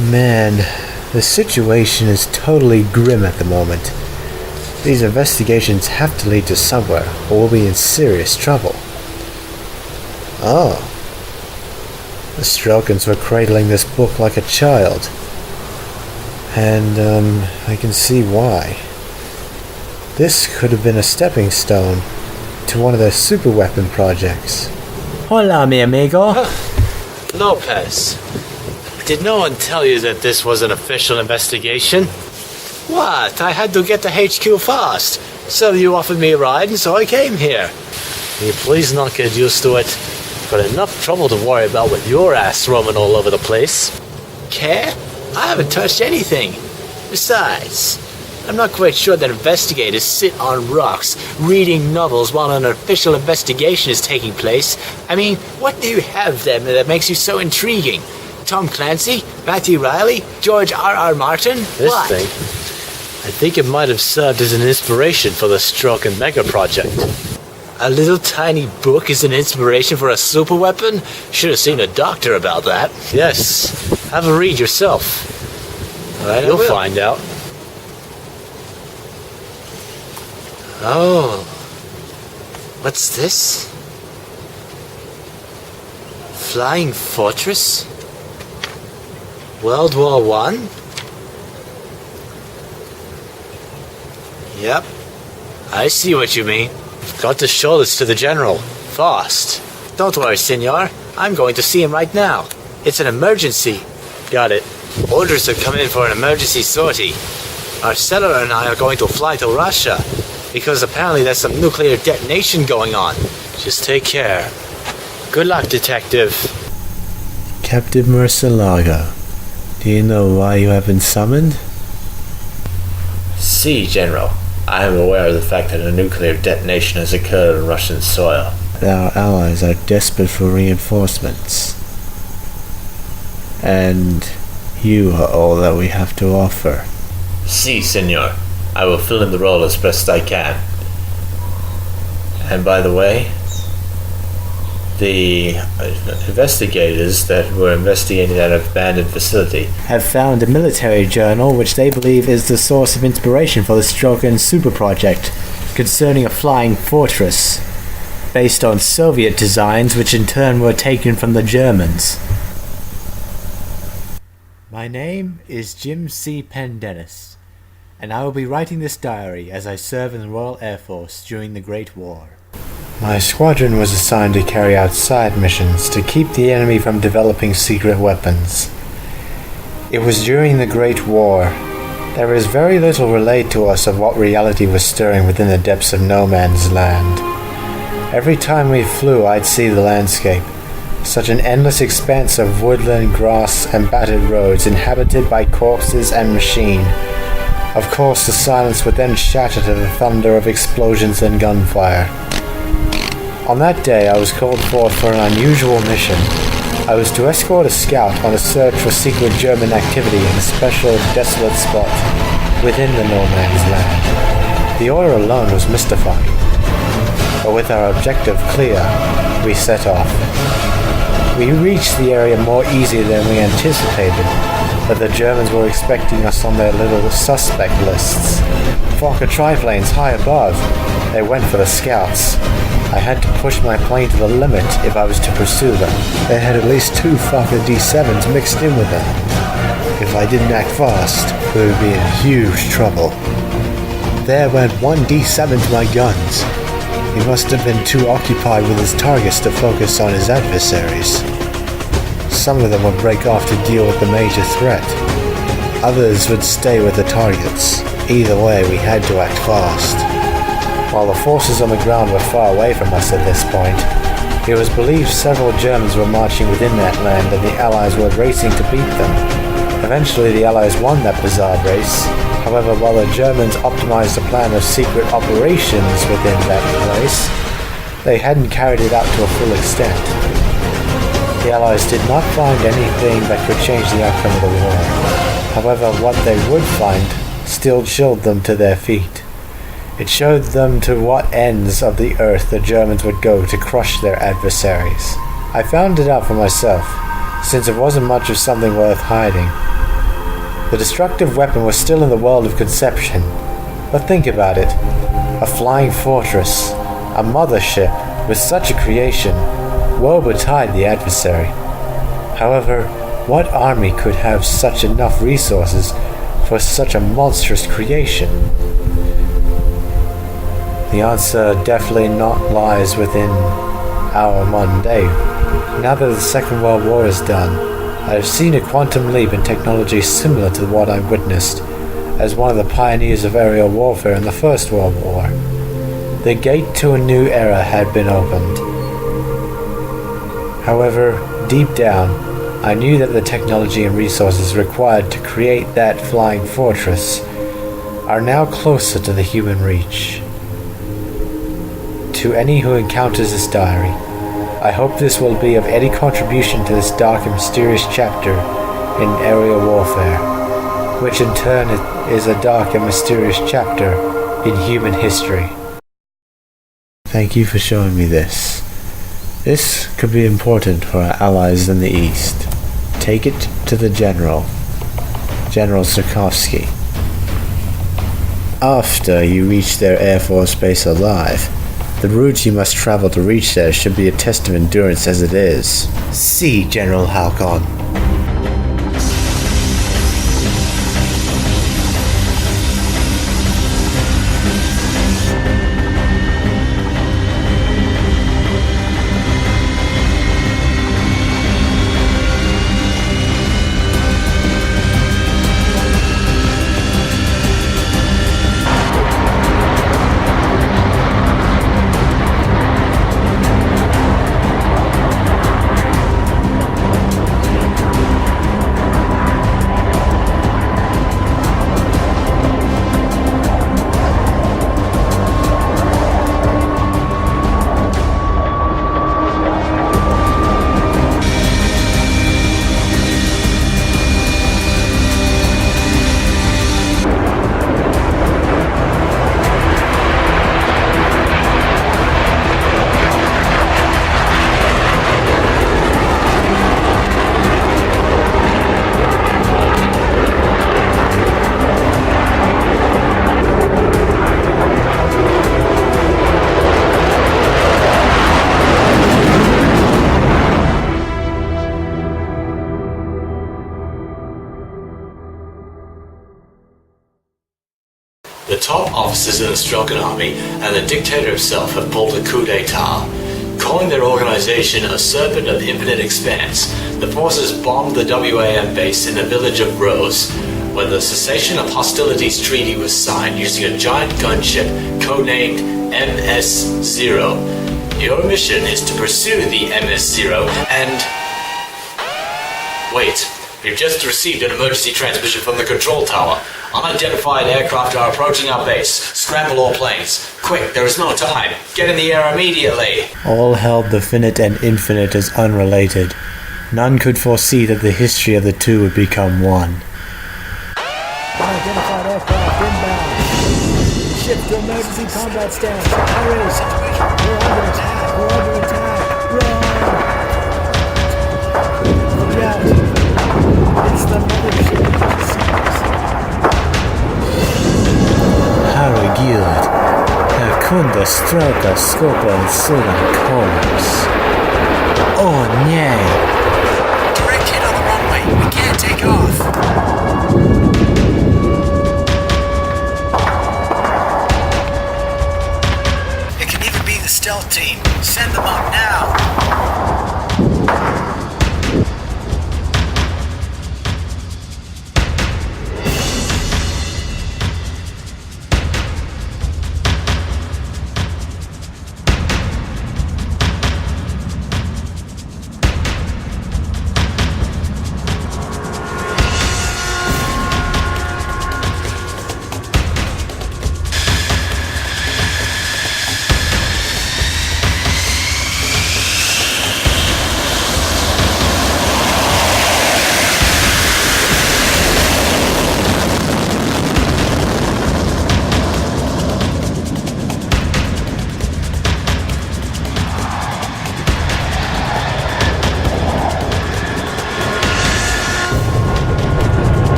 Man, the situation is totally grim at the moment. These investigations have to lead to somewhere, or we'll be in serious trouble. Oh. The Strelkans were cradling this book like a child. And, I can see why. This could have been a stepping stone to one of their superweapon projects. Hola, mi amigo. Lopez, did no one tell you that this was an official investigation? What? I had to get to HQ fast. So you offered me a ride, and so I came here. Will you please not get used to it? Got enough trouble to worry about with your ass roaming all over the place. Care? I haven't touched anything. Besides, I'm not quite sure that investigators sit on rocks reading novels while an official investigation is taking place. I mean, what do you have then that makes you so intriguing? Tom Clancy? Matthew Riley? George R.R. Martin? This thing, I think it might have served as an inspiration for the Strelka Mega Project. A little tiny book is an inspiration for a superweapon? Should have seen a doctor about that. Yes, have a read yourself. Alright, you'll find out. Oh, what's this? Flying Fortress? World War I? Yep, I see what you mean. Got to show this to the General. Fast. Don't worry, Senor. I'm going to see him right now. It's an emergency. Got it. Orders have come in for an emergency sortie. Our settler and I are going to fly to Russia, because apparently there's some nuclear detonation going on. Just take care. Good luck, Detective. Captain Murcielago, do you know why you have been summoned? See, General. I am aware of the fact that a nuclear detonation has occurred on Russian soil. Our allies are desperate for reinforcements. And you are all that we have to offer. Si, Senor. I will fill in the role as best I can. And by the way, the investigators that were investigating that abandoned facility have found a military journal which they believe is the source of inspiration for the Strelka Super Project concerning a flying fortress based on Soviet designs which in turn were taken from the Germans. My name is Jim C. Pendennis, and I will be writing this diary as I serve in the Royal Air Force during the Great War. My squadron was assigned to carry out side missions to keep the enemy from developing secret weapons. It was during the Great War. There is very little relayed to us of what reality was stirring within the depths of no man's land. Every time we flew, I'd see the landscape. Such an endless expanse of woodland, grass, and battered roads inhabited by corpses and machine. Of course, the silence would then shatter to the thunder of explosions and gunfire. On that day, I was called forth for an unusual mission. I was to escort a scout on a search for secret German activity in a special, desolate spot within the no man's land. The order alone was mystifying. But with our objective clear, we set off. We reached the area more easily than we anticipated, but the Germans were expecting us on their little suspect lists. Fokker triplanes high above. They went for the scouts. I had to push my plane to the limit if I was to pursue them. They had at least 2 Fokker D7s mixed in with them. If I didn't act fast, we would be in huge trouble. There went 1 D7 to my guns. He must have been too occupied with his targets to focus on his adversaries. Some of them would break off to deal with the major threat. Others would stay with the targets. Either way, we had to act fast. While the forces on the ground were far away from us at this point, it was believed several Germans were marching within that land and the Allies were racing to beat them. Eventually the Allies won that bizarre race. However, while the Germans optimized a plan of secret operations within that place, they hadn't carried it out to a full extent. The Allies did not find anything that could change the outcome of the war. However, what they would find still chilled them to their feet. It showed them to what ends of the earth the Germans would go to crush their adversaries. I found it out for myself. since it wasn't much of something worth hiding. The destructive weapon was still in the world of conception, but think about it. A flying fortress, a mothership with such a creation, woe betide the adversary. However, what army could have such enough resources for such a monstrous creation? The answer definitely not lies within our modern day. Now that the Second World War is done, I have seen a quantum leap in technology similar to what I witnessed as one of the pioneers of aerial warfare in the First World War. The gate to a new era had been opened. However, deep down, I knew that the technology and resources required to create that flying fortress are now closer to the human reach. To any who encounters this diary, I hope this will be of any contribution to this dark and mysterious chapter in aerial warfare, which in turn is a dark and mysterious chapter in human history. Thank you for showing me this. This could be important for our allies in the East. Take it to the General Sarkovsky. After you reach their Air Force base alive, the route you must travel to reach there should be a test of endurance as it is. See, General Halcon. The top officers in the Strelkan army and the dictator himself have pulled a coup d'etat. Calling their organization a serpent of infinite expanse, the forces bombed the WAM base in the village of Rose, when the cessation of hostilities treaty was signed using a giant gunship codenamed MS-0. Your mission is to pursue the MS-0 and... Wait, we've just received an emergency transmission from the control tower. Unidentified aircraft are approaching our base. Scramble all planes. Quick, there is no time. Get in the air immediately. All held the finite and infinite as unrelated. None could foresee that the history of the two would become one. Unidentified aircraft inbound. Ship to emergency combat stance. Hurry! We're under attack. Run! Yeah. It's the mothership. Herregud. Här kunde Strelka skapa en sådan kollaps. Åh nej! Direct hit on the runway. We can't take off. It can even be the stealth team. Send them up now.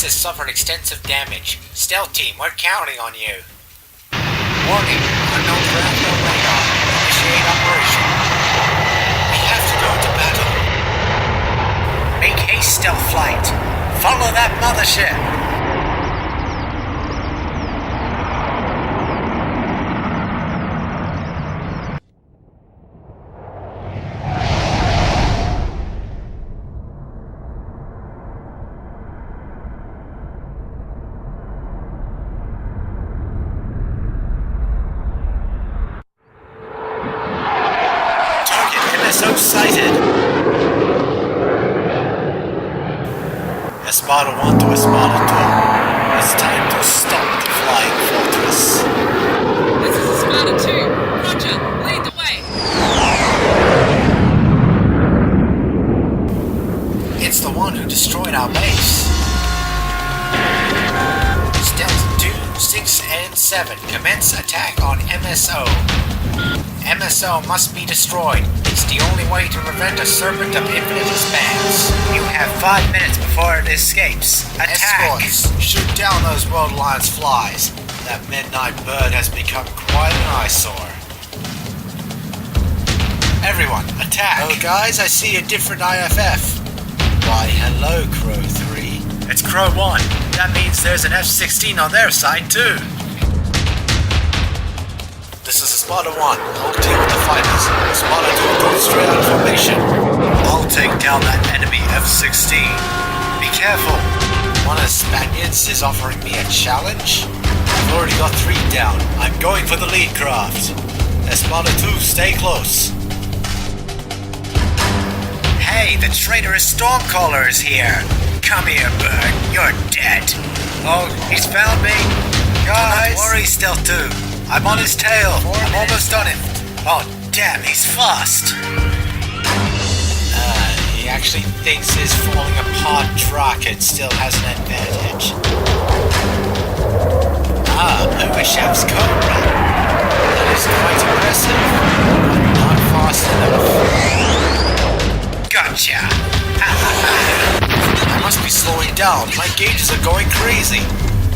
base has suffered extensive damage. Stealth team, we're counting on you. Warning, unknown craft on radar. Initiate operation. We have to go to battle. Make haste, stealth flight. Follow that mothership. So sighted. Espada 1 to Espada 2. It's time to stop the flying fortress. This is Espada 2. Roger, lead the way. It's the one who destroyed our base. Stealth 2, 6, and 7. Commence attack on MSO. MSO must be destroyed. It's the only way to prevent a serpent of infinite expanse. You have 5 minutes before it escapes. Attack! Escorts, shoot down those World Alliance flies. That midnight bird has become quite an eyesore. Everyone, attack! Oh guys, I see a different IFF. Why, hello, Crow 3. It's Crow 1. That means there's an F-16 on their side too. This is Espada 1. I'll deal with the fighters. Espada 2, go straight out of formation. I'll take down that enemy F-16. Be careful. One of the Spaniards is offering me a challenge. I've already got 3 down. I'm going for the lead craft. Espada 2, stay close. Hey, the traitorous Stormcaller is here. Come here, bird. You're dead. Oh, he's found me. Guys! Don't worry, Stealth 2. I'm on his tail. I'm almost done him. Oh, damn, he's fast. He actually thinks his falling apart rocket still has an advantage. Uberchef's Cobra. That is quite impressive, but not fast enough. Gotcha. I must be slowing down. My gauges are going crazy.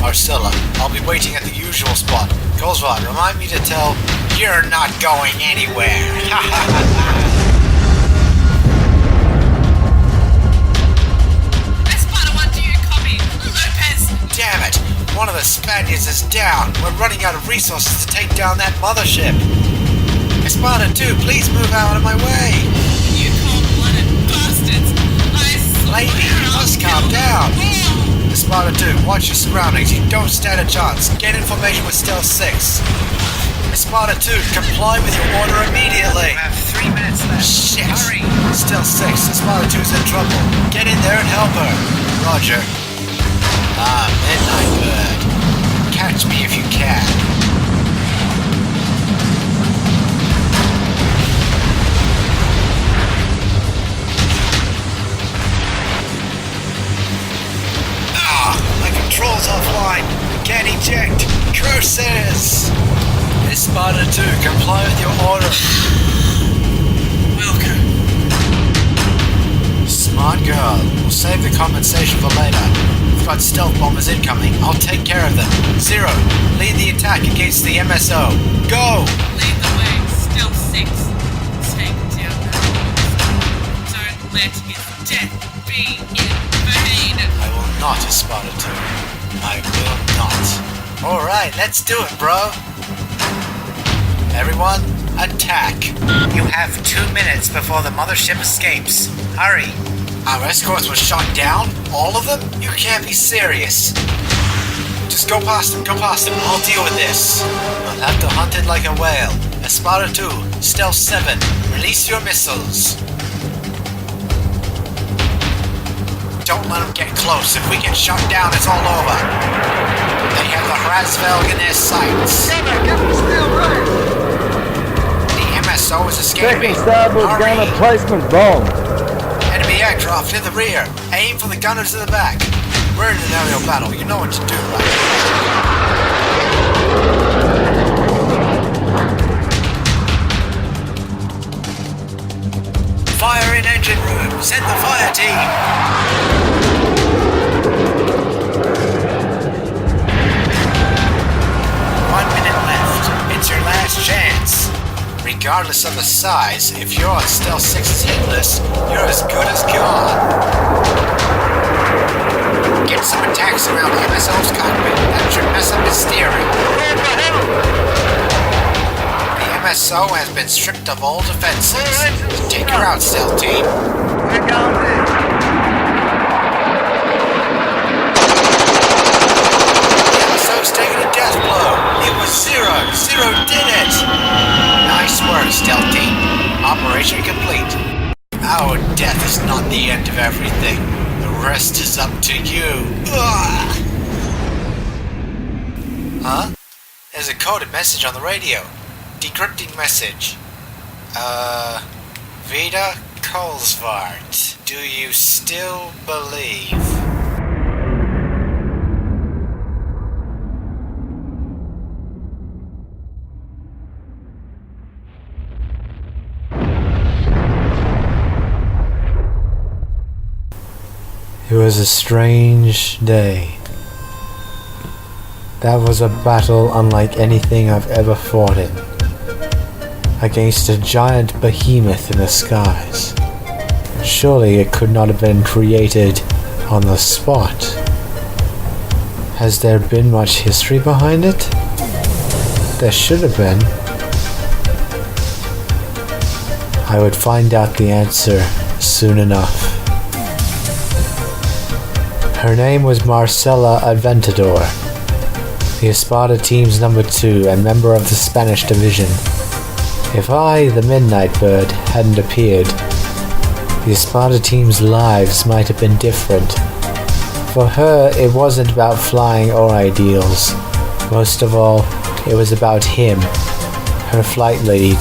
Arcilla, I'll be waiting at the usual spot. Kozvad, remind me to tell... You're not going anywhere. Espada 1 to you, copy. Lopez. Damn it! One of the Spaniards is down. We're running out of resources to take down that mothership. Espada 2, please move out of my way. You cold-blooded bastards. I swear Lady, you must calm down. Espada 2, watch your surroundings. You don't stand a chance. Get in formation with Stealth 6. Espada 2, comply with your order immediately. You have 3 minutes left. Shit. Hurry. Stealth 6, Espada 2's in trouble. Get in there and help her. Roger. Midnight Bird. Catch me if you can. My controls offline. Can't eject. Curses! Espada 2, comply with your order. Welcome. Smart girl. We'll save the compensation for later. We've got stealth bombers incoming. I'll take care of them. Zero, lead the attack against the MSO. Go! Lead the way. Stealth 6. Take down that monster. Don't let his death be in vain. I will not, Espada 2. I will not. Alright, let's do it, bro. Everyone, attack. You have 2 minutes before the mothership escapes. Hurry. Our escorts were shot down? All of them? You can't be serious. Just go past them, I'll deal with this. I'll have to hunt it like a whale. Espada 2, Stealth 7, release your missiles. Don't let them get close. If we get shot down, it's all over. They have the Hrasvelg in their sights. The MSO is escaping. Second starboard Hurry. gunner placement bomb. Enemy aircraft in the rear. Aim for the gunners in the back. We're in an aerial battle. You know what to do, right? Fire in engine room. Send the fire team. regardless of the size, if you're on Stealth 6's hit list, you're as good as gone. Get some attacks around the MSO's cockpit. That should mess up his steering. The MSO has been stripped of all defenses. Take her out, Stealth Team. Taking a death blow. It was Zero. Zero did it. Nice work, Stealth Team. Operation complete. Our death is not the end of everything. The rest is up to you. Ugh. Huh? There's a coded message on the radio. Decrypting message. Vita Kolsvart. Do you still believe? It was a strange day. That was a battle unlike anything I've ever fought in. Against a giant behemoth in the skies. Surely it could not have been created on the spot. Has there been much history behind it? There should have been. I would find out the answer soon enough. Her name was Marcela Aventador, the Espada team's number 2 and member of the Spanish division. If I, the Midnight Bird, hadn't appeared, the Espada team's lives might have been different. For her, it wasn't about flying or ideals. Most of all, it was about him, her flight lead.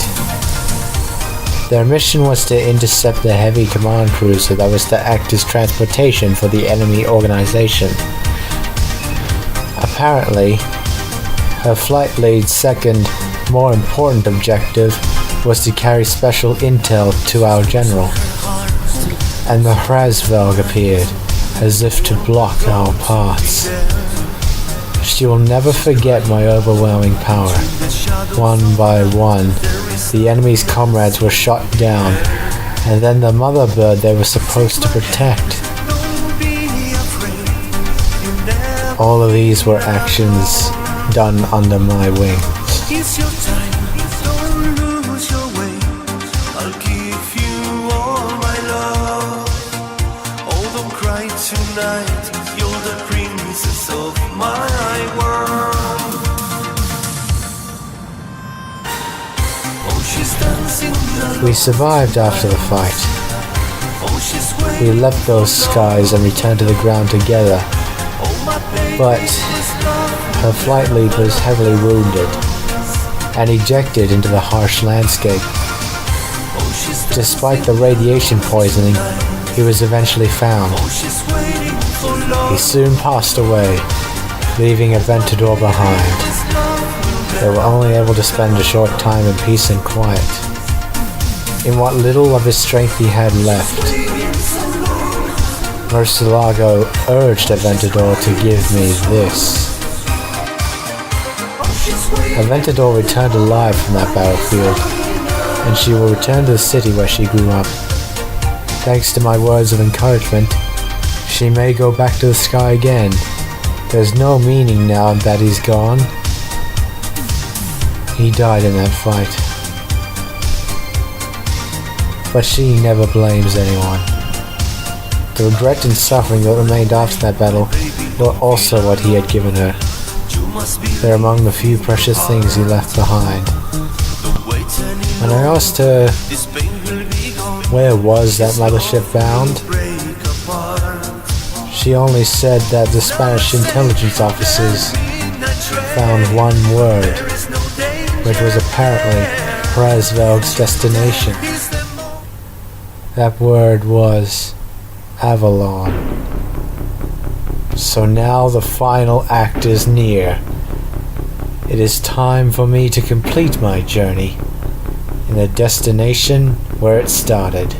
Their mission was to intercept the heavy command cruiser that was to act as transportation for the enemy organization. Apparently, her flight lead's second, more important objective was to carry special intel to our general. And the Hrasvelg appeared, as if to block our paths. She will never forget my overwhelming power. One by one, the enemy's comrades were shot down, and then the mother bird they were supposed to protect. All of these were actions done under my wings. It's your time, don't lose your way. I'll give you all my love. Oh, don't cry tonight, you're the princess of my world. We survived after the fight. We left those skies and returned to the ground together. But her flight lead was heavily wounded and ejected into the harsh landscape. Despite the radiation poisoning, he was eventually found. He soon passed away, leaving Aventador behind. They were only able to spend a short time in peace and quiet. In what little of his strength he had left, Murcielago urged Aventador to give me this. Aventador returned alive from that battlefield, and she will return to the city where she grew up. Thanks to my words of encouragement, she may go back to the sky again. There's no meaning now that he's gone. He died in that fight. But she never blames anyone. The regret and suffering that remained after that battle were also what he had given her. They're among the few precious things he left behind. When I asked her where was that mothership bound, she only said that the Spanish intelligence officers found one word, which was apparently Hrasvelg's destination. That word was Avalon. So now the final act is near. It is time for me to complete my journey in the destination where it started.